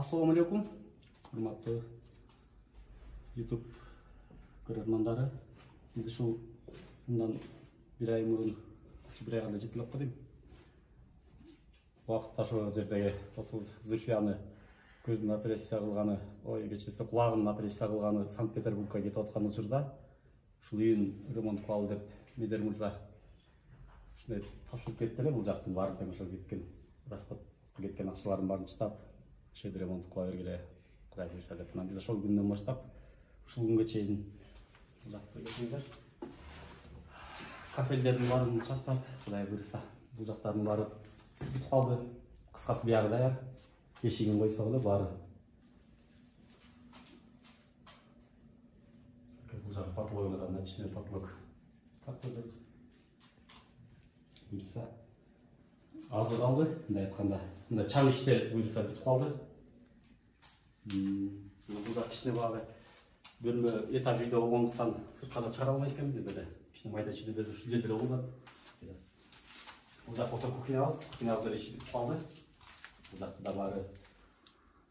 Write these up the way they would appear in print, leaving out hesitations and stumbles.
Ассаламу алейкум, урматтуу YouTube көрөрмандары. Биз ушул мындан бир ай мурун, бир айга жетилип калдым. Убакытта ошол жердеги досубуз Зульфияны көзүн операция кылганы, кечеси кулагын операция кылганы Санкт-Петербургка кетип аткан учурда ушул үйүн ремонт кылалы деп Медер мырза ушундай тапшырып кетти эле. Бул жактын баарын тең ошо кеткен расходко кеткен акчалардын баарын чыдап ошол жерде ремонт кыла бергиле, Кудай буйруса деп. Анан биз ошол күндөн баштап ушул күнгө чейин бул жакта көрсөңүздөр кафелдердин баарын чаптап, Кудай буйруса бул жактардын баары бүтүп калды. Кыскасы биягы даяр. Эшигин койсок эле баары. Бул жак потологуна начине потолок тартылды. Буйруса азыр калды, мындай айтканда. Мында чаң иштер буйруса бүтүп калды. Бул жак кичине багы бөлмө этаж үйдө болгондуктан сыртка да чыгара албайт экенбиз эле. Кичине майда чүйдөдөр ушул жерде эле болот. Бул жак отур кухнябыз, кухнябызда иши бүтүп калды. Бул жакта да баары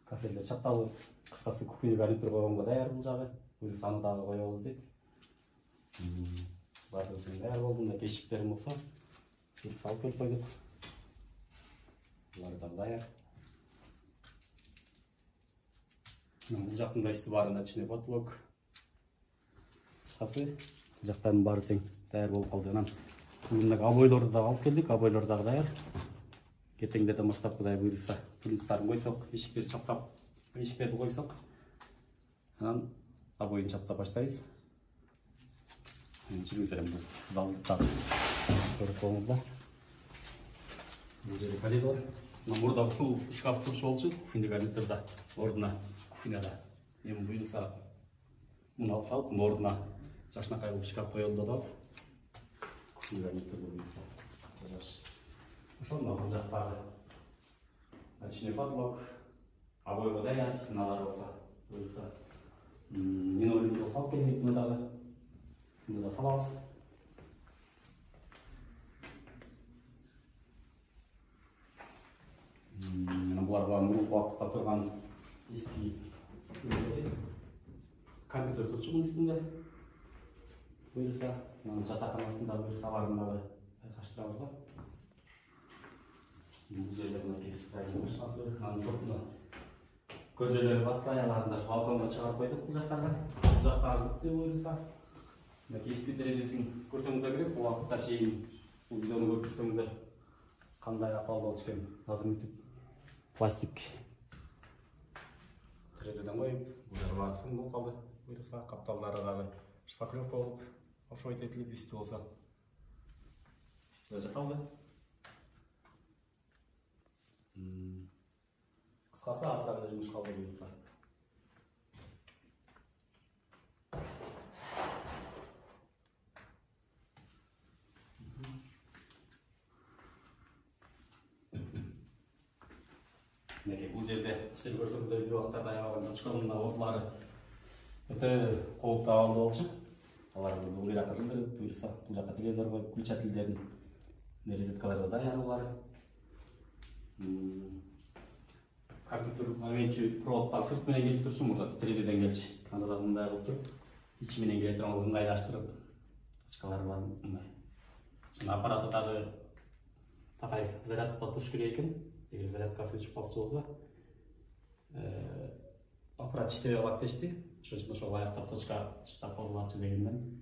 кафелде чапталып, кыскасы кухня гарнитур койгонго даяр бул жагы. Буйруса аны дагы коебуз дейт. Баары даяр болду. Мына эшиктерим болсо буйруса алып келип койдук. Булар дагы даяр. Бул жактын да иши баары начине потолок. Кыскасы бул жактардын баары тең даяр болуп калды. Анан бүгүндөгү обойлорду дагы алып келдик. Обойлор дагы даяр. Кетеңдерден баштап Кудай буйруса плюстарын койсок, эшиктерди чаптап, эшиктерди койсок, анан обойун чаптап баштайбыз. Жүрүңүздөр, бул залды дагы көрүп коюңуздар. Бул жери коридор. Мурда ушул шкаф турчу болчу, кухня гарнитурда, ордуна кухняда. Эми буйруса муну алып салып, мунун ордуна жашынакай бул шкаф коелду да. Кухня гарнитурда буйруса. Ошондо бул жактагы начине потолок, обойго даяр, стеналар болсо буйруса. Линолеумду салып келдик, муну дагы. Муну да салабыз. Буларга мурунку убакытта турган эски компьютер турчу мунун үстүндө. Буйруса, анан жатаканасында буйруса аларын дагы байкаштырабыз го. Бул жерде мына стайдын машинасы, анан ушондо көзөлөр бар, аяларын да балконго чыгарып койдук бул жактарга. Бул жактагы бүттү буйруса. Мына эски терезесин көрсөңүздөр керек, бул убакытта чейин бул видеону көрүп жүрсөңүздөр кандай акыбалда болчу экен. Азыр мынтип пластик терезеден коюп, бул жагы баары сым болуп калды. Буйруса капталдары дагы шпаклевка болуп, ошойт этилип, үстү болсо үстү да жасалды. Кыскасы азыр гана жумуш калды буйруса. Бул жерде сиздер көрсөңүздөр бир убактарда аябаган точконун ордулары өтө кооптуу абалда болчу. Алар бул жака жылдырып, буйруса бул жака телевизор коюп, включателдерин розеткалары да даяр булар. Компьютер агенчи проводтар сырт менен келип турчу, мурда терезеден келчү. Анда да мындай кылып туруп, ичи менен келе турган ыңгайлаштырып, точкалары бар мындай. Жана аппараты дагы такай зарядта туруш керек экен. Эгер зарядкасы өчүп калса болсо, аппарат иштебей калат дешти. Ошон үчүн ошол аяктап точка чыштап коюлатчы дегенден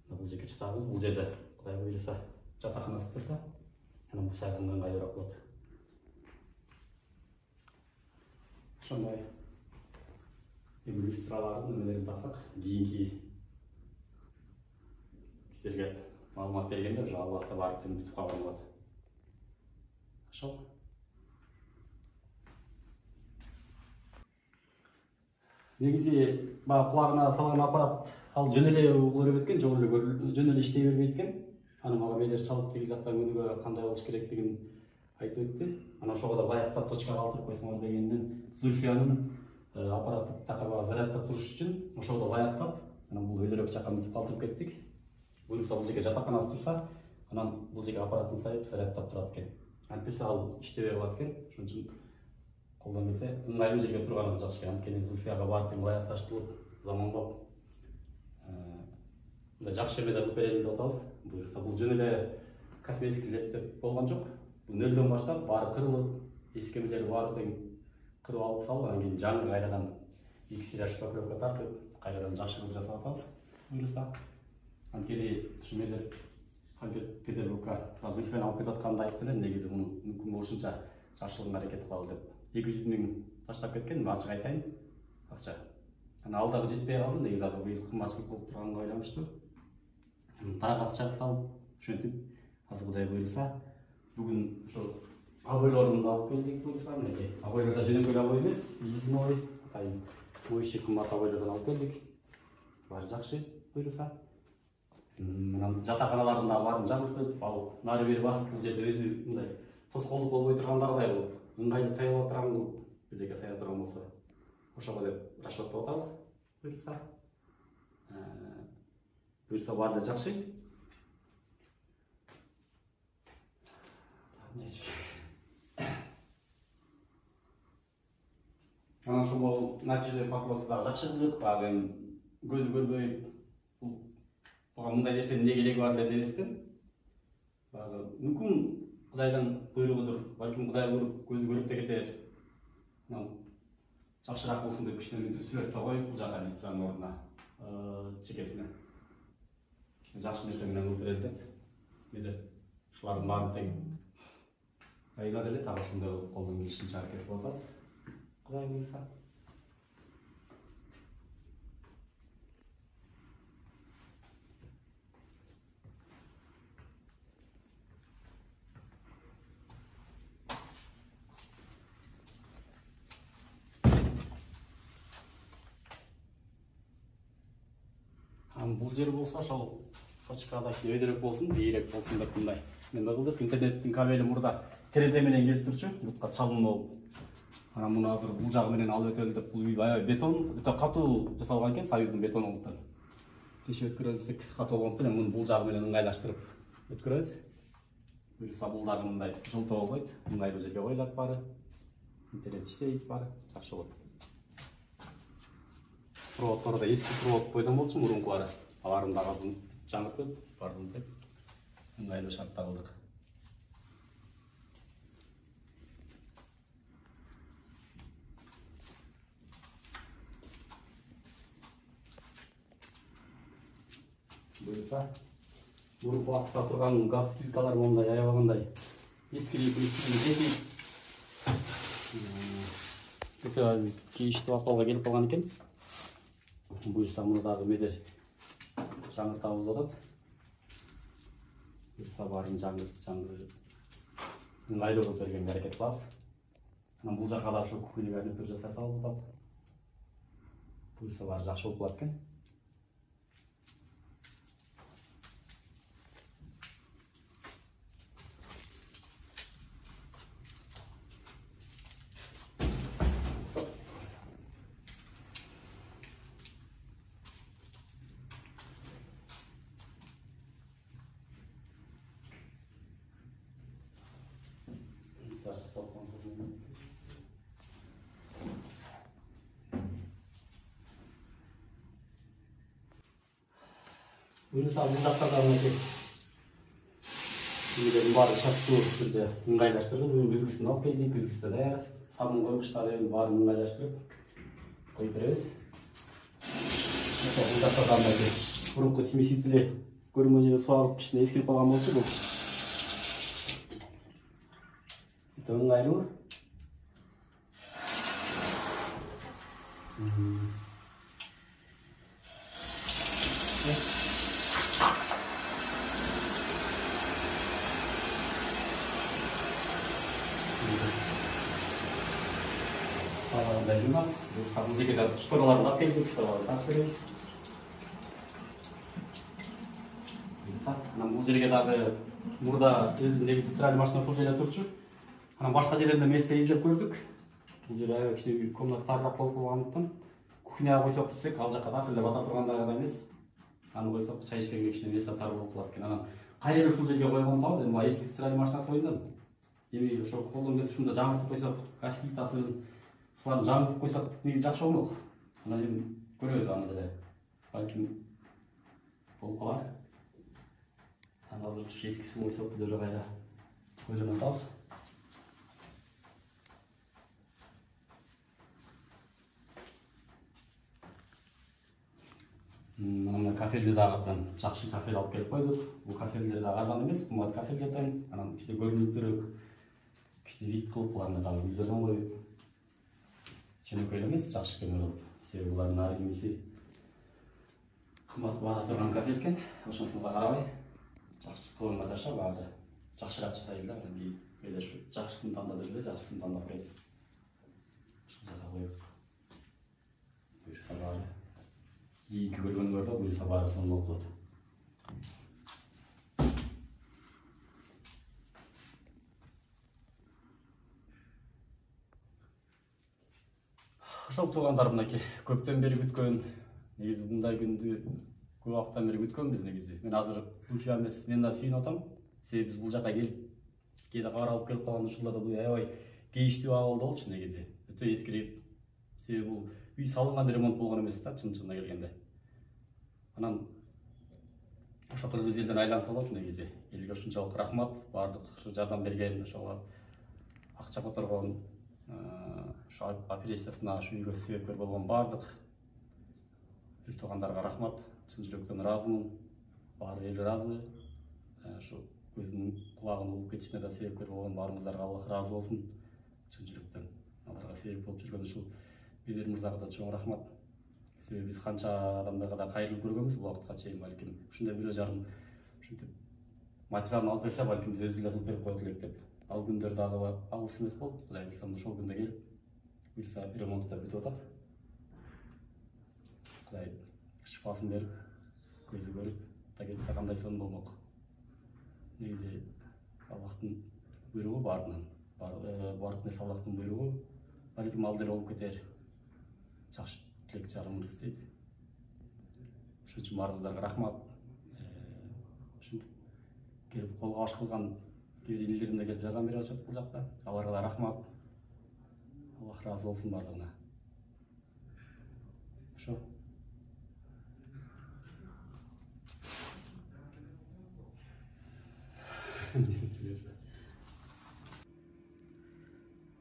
бул жерге чыштабыз. Бул жерде Кудай буйруса жатаканасы турса, анан бул сайга ыңгайлуураак болот. Ошондой иллюстралардын немелерин таксак, кийинки силерге маалымат бергенде уже ал убакта баары тең бүтүп калган болот. Ошол. Негизи баягы кулагына салган аппарат ал жөн эле угула бербейт экен, жөн эле иштей бербейт экен. Аны мага Медер чалып тиги жактан күнүгө кандай болуш керектигин айтып өттү. Анан ошого да ылайыктап точкага калтырып койсоңор дегенден Зульфиянын аппараты такай зарядта туруш үчүн ошого да ылайыктап, анан бул өйдөрөөк жака мынтип калтырып кеттик. Буйруса бул жерге жатаканасы турса, анан бул жерге аппаратын сайып зарядтап турат экен. Антесе ал иштебей калат экен. Ошон үчүн колдон келсе ыңгайлуу жерге турганым жакшы. Анткени Зульфияга барып тең ылайык таштылып заманбап мындай жакшы эме кылып берели деп атабыз. Буюрса бул жөн эле косметик деп болгон жок. Бул нөлдөн баштап баары кырылып, эскемелери баары тең кырып алып салып, анан кийин жаңы кайрадан X-ray шпаклевка тартып, кайрадан жакшы кылып жасап атабыз. Буюрса анткени ушумелер Санкт-Петербургга Зульфияны алып кетип атканды айтып элем, негизи муну мүмкүн болушунча жакшылыгына аракет кылалы деп 200 000 таштап кеткен, ачык айтайын, акча. Анан алдагы жетпей калды, негизи азыр быйыл кымбатчылык болуп турганга байланыштуу. Дагы акча салып, ошентип азыр Кудай буйруса бүгүн ошо обойлорун да алып келдик. Буйруса мынакей обойлор да жөнөкөй обой эмес, зимовый, атайын моющий кымбат обойлордон алып келдик. Баары жакшы буйруса. Мынан жатаканаларын да баарын жаңыртып, ал нары бери басып бул жерде өзү мындай тоскоолдук болбой тургандагыдай кылып, ыңгайлуу саялап турган кылып, бирдеке сая турган болсо ошого деп расчеттоп атабыз. Буюрса баары эле жакшы. Анан ошол натижелүү пакетти дагы жакшы кылдык. Багы эми көзү көрбөй буга мындай нерсенин эмне кереги бар эле дебестен, багы мүмкүн Кудайдын буйругудур, балким Кудай көрүп көзү көрүп да кетер. Анан жакшыраак болсун деп кичине мынтип сүрөт да коюп, бул жака иллюстранын ордуна чекесине кичине жакшы нерсе менен кылып берели деп. Эмелер ушулардын баарын тең айына деле так ошондой кылып колдон келишинче аракет кылып атабыз. Кудай буйруса. Бул жер болсо ошол точкада өйдөрөөк болсун, бийирээк болсун деп мындай неме кылдык. Интернеттин кабели мурда терезе менен келип турчу, бутка чалынма болуп. Анан муну азыр бул жагы менен алып өтөлү деп, бул үй аябай бетон, өтө катуу жасалган экен, Союздун бетонунан. Тешип өткөрөлсөк катуу болгондуктан эми муну бул жагы менен ыңгайлаштырып өткөрөбүз. Буюрса бул дагы мындай жылтоо болбойт, ыңгайлуу жерге коюлат баары. Интернет иштейт баары, жакшы болот. Проводдору да эски провод бойдон болчу, мурункулары. Аларын дагы жаңыртып, бардым деп ыңгайлуу шартта кылдык. Буюрса мурунку убакытта турган газ плиталар мондай аябагандай эскирип кетип, өтө кейиштүү акыбалга келип калган экен. Буюрса муну дагы эмедер жаңыртабыз деп атат. Буюрса баарын жаңы ыңгайлуу кылып бергенге аракет кылабыз. Анан бул жака да ошо кухня гарнитур жасап атабыз деп. Буюрса баары жакшы болуп калат экен. Буюрса бул жакта да мынакей эмелердин баары шарттуу түрдө ыңгайлаштырып, үзгүсүн алып келдик, үзгүсү даяр, сабын койгучтарын баарын ыңгайлаштырып коюп беребиз. Бул жакта да мынакей мурунку смесители көрүнгөн жерде суу агып кичине эскирип калган болчу, бул өтө ыңгайлуу. Бул жерге штораларды алып келдик, штораларды тартып беребиз. Анан бул жерге дагы мурда негизи стиральный машина ушул жерде турчу. Анан башка жерлерде месте издеп көрдүк. Бул жер аябай кичине комната тарыраак болуп калгандыктан кухняга койсок десек, ал жака так эле бата тургандагыдай эмес. Аны койсок чай ичкенге кичине месте тар болуп калат экен. Анан кайра ушул жерге койгондобуз, эми эски стиральный машина койдум. Эми ошо колдон келсе ушунда жаңыртып койсок, газ плитасын Ушуларды жаңылтып койсок негизи жакшы болмок. Анан эми көрөбүз аны деле. Балким болуп калар. Анан азыр ушу эски суу койсок деле кайра ойлонуп атабыз. Мына кафелди дагы абдан жакшы кафел алып келип койдук. Бул кафелдер дагы арзан эмес, кымбат кафелдер тең. Анан кичине көрүнүктүүрөөк, кичине вид кылып буларны дагы гүлдөрдөн коюп. Чөнөкөй эле эмес, жакшы көмөр алып. Себеби булардын ар кимиси кымбат баада турган кафел экен. Ошонусуна да карабай, жакшы кылымга жаша баары жакшыраак чыгайт эле. Анан кийин ушу жакшысын тандады эле, жакшысын тандап келип. Ушул жака коебуз. Буюрса баары кийинки көргөнүңөрдө буюрса баары сонун болуп калат. Ошол туугандар мынакей көптөн бери күткөн, негизи мындай күндү көп убакыттан бери күткөнбүз негизи. Мен азыр Зульфия эмес, мен да сүйүнүп атам. Себеби биз бул жака келип, кээде кабар алып келип калган ушуларда бул аябай кейиштүү абалда болчу негизи. Өтө эскирип, себеби бул үй салынган ремонт болгон эмес да, чын-чынына келгенде. Анан ошо кыргыз элден айланып калат негизи. Элге ушунчалык рахмат, баардык ушу жардам берген, ошого акча которгон, ошо операциясына ушу үйгө себепкер болгон баардык бир туугандарга рахмат. Чын жүрөктөн ыраазымын. Баары эл ыраазы. Ошо көзүнүн кулагынын угуп кетишине да себепкер болгон баарыңыздарга Аллах ыраазы болсун. Чын жүрөктөн аларга себеп болуп жүргөн ушул Бедер мырзага да чоң рахмат. Себеби биз канча адамдарга да кайрылып көргөнбүз бул убакытка чейин. Балким ушундай бирөө жарым ушинтип материалын алып берсе, балким биз өзүбүз эле кылып берип коет элек деп. Ал күндөр дагы алыс эмес болуп, Кудай буйрса ошол күндө келип, буйрса ремонт да бүтүп атат. Кудай шифасын берип, көзү көрүп, да кетсе кандай сонун болмок. Негизи Аллахтын буйругу баарынан, баардык нерсе Аллахтын буйругу. Балким ал деле болуп кетер. Жакшы тилек жарымыбыз дейт. Ошон үчүн баарыңыздарга рахмат. Ушинтип келип колго баш кылган инилерим да келип жардам берип атышат бул жакта. Аларга да рахмат. Аллах ыраазы болсун баардыгына. Ошо.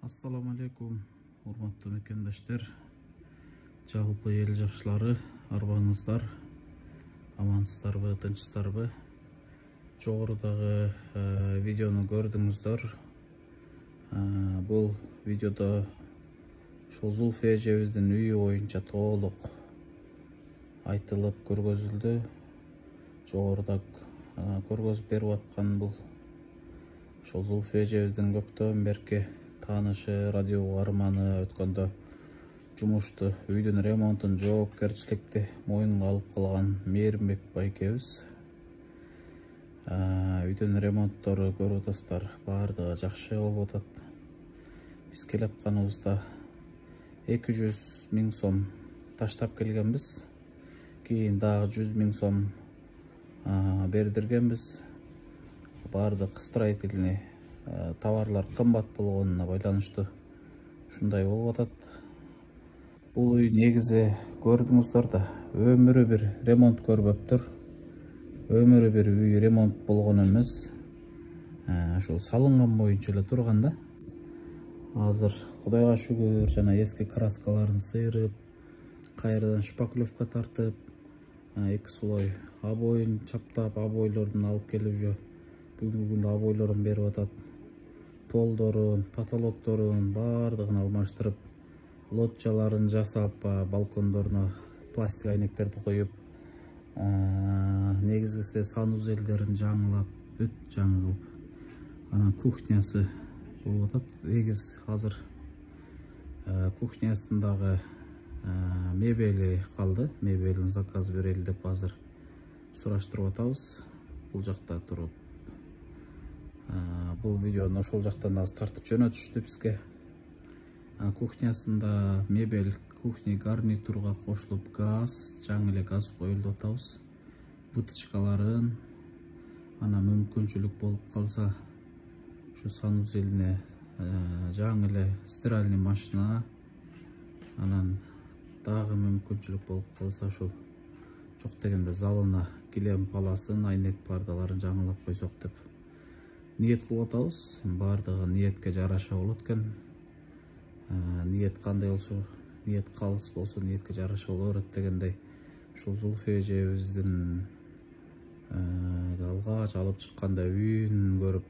Ассаламу алейкум, урматтуу мекендештер, жалпы эл жакшылары, арбаңыздар, амансыздарбы, тынчсыздарбы? Жогорудагы видеону көрдүңүздөр. Бул видеодо ушул Зульфия эжебиздин үйү боюнча толук айтылып көргөзүлдү. Жогоруда көргөзүп берип аткан бул ошол Зульфия эжебиздин көптөн берки таанышы, радио угарманы, өткөндө жумушту, үйдүн ремонтун, жоопкерчиликти мойнуна алып калган Мээримбек байкебиз. Үйдүн ремонттору көрүп атасыздар, баардыгы жакшы болуп атат. Биз келатканыбызда 200 000 сом таштап келгенбиз. Кийин дагы 100 000 сом бердиргенбиз. Баардык строительный товарлар кымбат болгонуна байланыштуу ушундай болуп атат. Бул үй негизи көрдүңүздөр да, өмүрү бир ремонт көрбөптүр. Өмүрү бир үй ремонт болгон эмес. Ушул салынган боюнча эле турган да. Азыр Кудайга шүгүр, жана эски краскаларын сыйрып, кайрадан шпаклевка тартып, 2 слой обоюн чаптап, обойлорун алып келип уже бүгүнкү күндө обойлорун берип атат. Полдорун, потолокторун баардыгын алмаштырып, лоджаларын жасап, балкондоруна пластик айнектерди коюп, негизгиси санузелдерин жаңылап, бүт жаңы кылып, анан кухнясы болуп атат. Негиз азыр кухнясындагы мебели калды, мебелин заказ берели деп азыр сураштырып атабыз. Бул жакта туруп бул видеону ошол жактан азыр тартып жөнөтүштү бизге. Кухнясында мебель, кухня гарнитурга кошулуп газ, жаңы эле газ коюлуп атабыз. Вытычкаларын, ана мүмкүнчүлүк болуп калса ушу санузелине жаңы эле стиральный машина, анан дагы мүмкүнчүлүк болуп калса ушул жок дегенде залына килем паласын, айнек пардаларын жаңылап койсок деп ниет кылып атабыз. Бардыгы ниетке жараша болот экен. Ниет кандай болсо, ниет калыс болсо ниетке жараша боло берет дегендей, ушул Зульфия эжебиздин алгач алып чыкканда үйүн көрүп,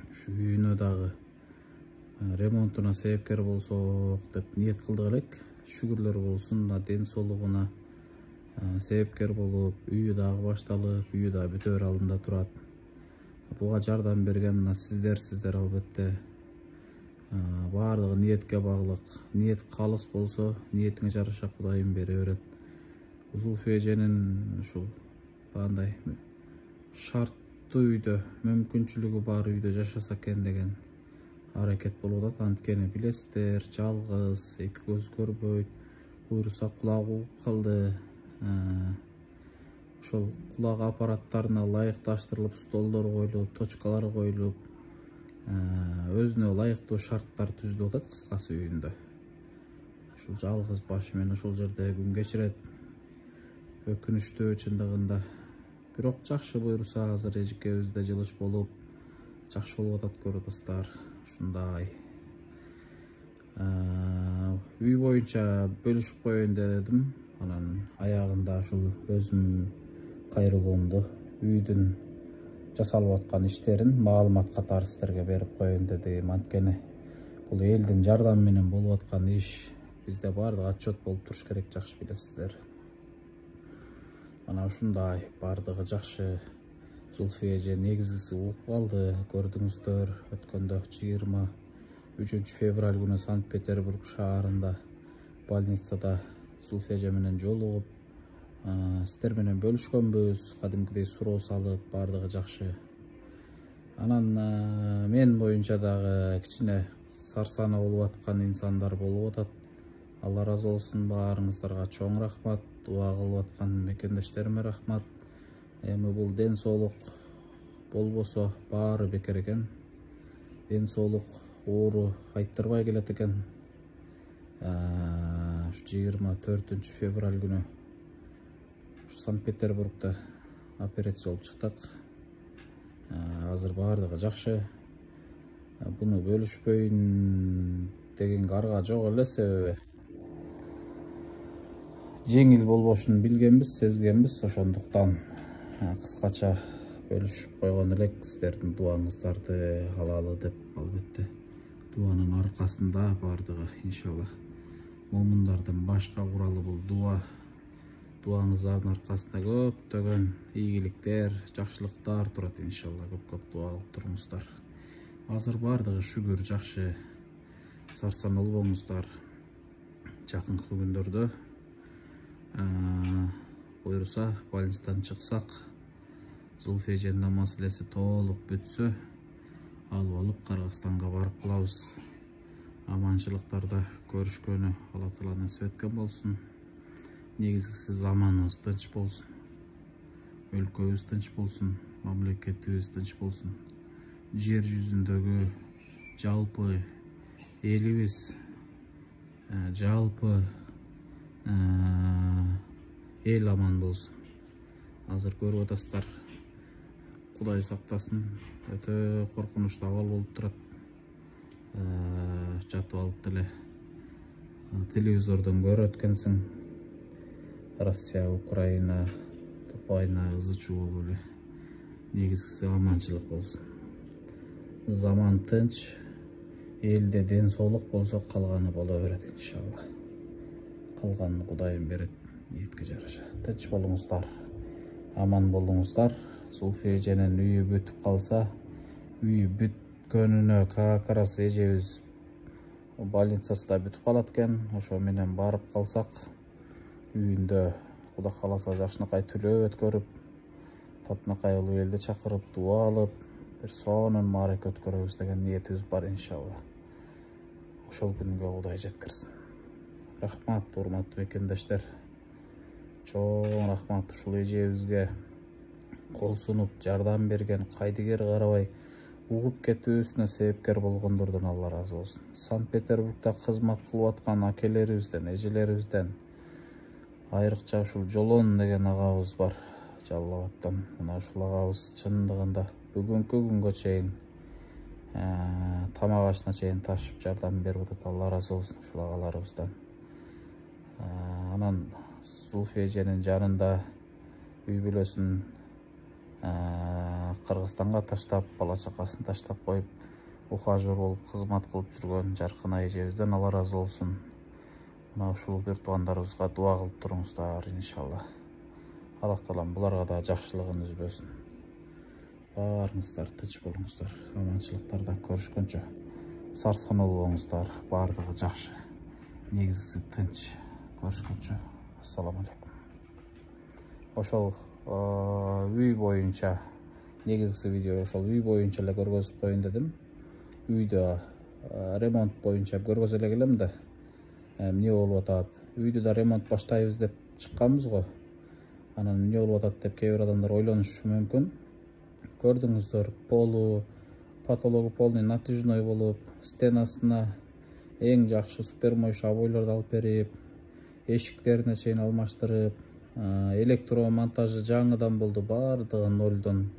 ушу үйүнө дагы ремонтуна себепкер болсок деп ниет кылдык элек. Шүгүрлөр болсун, ден соолугуна себепкер болуп, үйү дагы башталып, үйү дагы бүтө бере алдында турат. Буга жардам берген мына сиздер албетте. Баардыгы ниетке баглык. Ниет калыс болсо, ниетиңе жараша Кудайым бере берет. Зульфия эженин ушул бандай шарттуу үйдө, мүмкүнчүлүгү бар үйдө жашаса экен деген аракет болуп атат. Анткени билесиздер, жалгыз, эки көз көрбөйт, буйруса кулагы угуп калды. Ошол кулак аппараттарына ылайыкташтырылып, столдор коюлуп, точкалар коюлуп, өзүнө ылайыктуу шарттар түзүлүп атат кыскасы үйүндө. Ушул жалгыз башы менен ошол жерде күн кечирет. Өкүнүчтүү чындыгында. Бирок жакшы буйруса азыр эжекебизде жылыш болуп, жакшы болуп атат көрүп атасыздар. Ушундай. Үй боюнча бөлүшүп коеюн дедим. Анан аягында ушул өзүмдүн кайрылуумду, үйдүн жасалып аткан иштерин маалымат катары сиздерге берип коеюн дедим. Анткени бул элдин жардамы менен болуп аткан иш. Бизде баардык отчет болуп туруш керек, жакшы билесиздер. Мына ушундай баардыгы жакшы. Зульфия эже негизгиси угуп калды. Көрдүңүздөр, өткөндө 23 февраль күнү Санкт-Петербург шаарында больницада Зульфия эже менен жолугуп, сиздер менен бөлүшкөнбүз, кадимкидей суроо салып, баардыгы жакшы. Анан мен боюнча дагы кичине сарсана болуп аткан инсандар болуп атат. Алла ыраазы болсун баарыңыздарга, чоң рахмат. Дуа кылып аткан мекендештериме рахмат. Эми бул ден соолук болбосо баары бекер экен. Ден соолук оору айттырбай келет экен. 24 февраль күнү Санкт-Петербургда операция болуп чыктык. Азыр баардыгы жакшы. Буну бөлүшпөйүн дегенге арга жок эле, себеби жеңил болбошун билгенбиз, сезгенбиз. Ошондуктан кыскача бөлүшүп койгон элек. Сиздердин дуаңыздарды алалы деп, албетте дуанын аркасында баардыгы иншалла. Момундардын башка куралы бул дуа. Дуаңыздардын аркасында көптөгөн ийгиликтер, жакшылыктар турат иншалла. Көп дуа кылып туруңуздар. Азыр баардыгы шүгүр жакшы. Сарсан болбоңуздар. Жакынкы күндөрдө буйруса больницадан чыксак, Зульфия эженин маселеси толук бүтсө, алып алып Кыргызстанга барып калабыз. Аманчылыктарда көрүшкөнү Алла Таала насип эткен болсун. Негизгиси заманыбыз тынч болсун. Өлкөбүз тынч болсун, мамлекетибиз тынч болсун. Жер жүзүндөгү жалпы элибиз, жалпы эл аман болсун. Азыр көрүп атасыздар, Кудай сактасын, өтө коркунучтуу абал болуп турат. Жатып алып деле телевизордон көрөт экенсиң. Россия, Украина война ызычуу болуп эле. Негизгиси аманчылык болсун. Заман тынч, элде ден соолук болсо калганы боло берет иншалла. Калганын Кудайым берет, ниетке жараша. Тынч болуңуздар, аман болуңуздар. Зульфия эженин үйү бүтүп калса, үйү бүткөнүнө как раз эжебиз больницасында бүтүп калат экен. Ошо менен барып калсак, үйүндө Кудай кааласа жакшынакай түлөө өткөрүп, татынакай улуу элди чакырып, дуа алып, бир сонун мааракет өткөрөбүз деген ниетибиз бар иншалла. Ошол күнгө Кудай жеткирсин. Рахмат, урматтуу мекендештер. Чоң рахмат ушул эжебизге кол сунуп, жардам берген, кайдыгер карабай, угуп кетүүсүнө себепкер болгондордон Алла ыраазы болсун. Санкт-Петербургда кызмат кылып аткан акелерибизден, эжелерибизден, айрыкча ушул Жолон деген агабыз бар Жалал Абадтан. Мына ушул агабыз чындыгында бүгүнкү күнгө чейин тамак ашына чейин ташып жардам берип атат. Алла ыраазы болсун ушул агаларыбыздан. Анан Зульфия эженин жанында үй бүлөсүн Кыргызстанга таштап, бала чакасын таштап коюп, ухажер болуп кызмат кылып жүргөн Жаркынай эжебизден Алла ыраазы болсун. Мына ушул бир туугандарыбызга дуа кылып туруңуздар, иншалла. Аллах Таалам буларга да жакшылыгын үзбөсүн. Барыңыздар тынч болуңуздар, аманчылыктарда көрүшкөнчө сар саналуу болуңуздар, баардыгы жакшы. Негизгиси тынч. Көрүшкөнчө ассаламу алейкум. Ошол үй боюнча негизги видео ошол үй боюнча эле көргөзүп коеюн дедим. Үйдө ремонт боюнча көргөзө элек элем да. Эмне болуп атат? Үйдө да ремонт баштайбыз деп чыкканбыз го. Анан эмне болуп атат деп кээ бир адамдар ойлонушу мүмкүн. Көрдүңүздөр, полу, потологу полный натяжной болуп, стенасына эң жакшы супермойшо обойлорду алып берип, эшиктерине чейин алмаштырып, электромонтажы жаңыдан болду, баардыгы нолдон.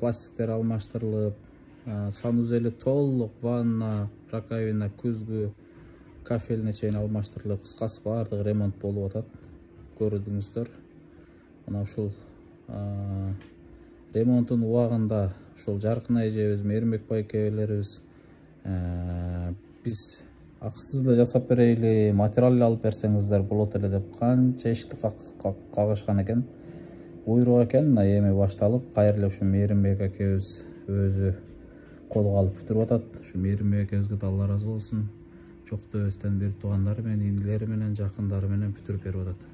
Пластиктер алмаштырылып, санузели толук, ванна, раковина, күзгү, кафелине чейин алмаштырылып, кыскасы баардыгы ремонт болуп атат. Көрдүңүздөр. Мына ушул ремонтун убагында ушул Жаркынай эжебиз, Мээринбек байкелерибиз биз акысыз эле жасап берейли, материал алып берсеңиздер болот эле деп канча эшикти кагышкан экен. Буйрук экен, мына эми башталып, кайра эле ушу Мээринбек акебиз өзү колго алып бүтүрүп атат. Ушу Мээринбек акебизге да Алла ыраазы болсун. Жокту эстен бир туугандары менен, инилери менен, жакындары менен бүтүрүп берип атат.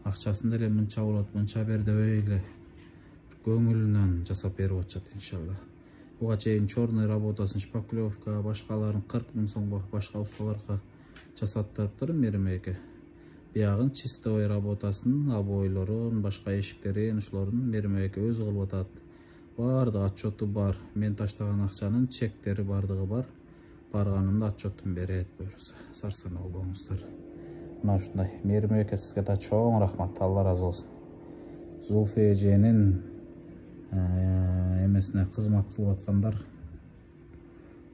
Акчасын деле мынча болот, мынча бер дебей эле көңүлүнөн жасап берип атышат, иншалла. Буга чейин черный работасын, шпаклевка, башкаларын 40 000 сомго башка усталарга жасаттырыптыр Мээринбек. Биягын чистовой работасын, обойлорун, башка эшиктерин, ушулорун Мээринбек өзү кылып атат. Баардык отчету бар. Мен таштаган акчанын чектери баардыгы бар. Барганымда отчетун берет буюрса. Сар саналуу болуңуздар. Мына ушундай. Мээринбек сизге да чоң рахмат. Алла ыраазы болсун. Зульфия эженин эмесине кызмат кылып аткандар.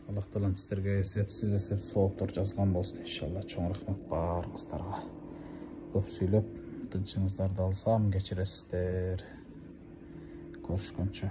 Аллах Таалам сиздерге эсепсиз сооптор жазган болсун, иншалла. Чоң рахмат баарыңыздарга. Көп сүйлөп, тынчыңыздарды алсам кечиресиздер. Көрүшкөнчө.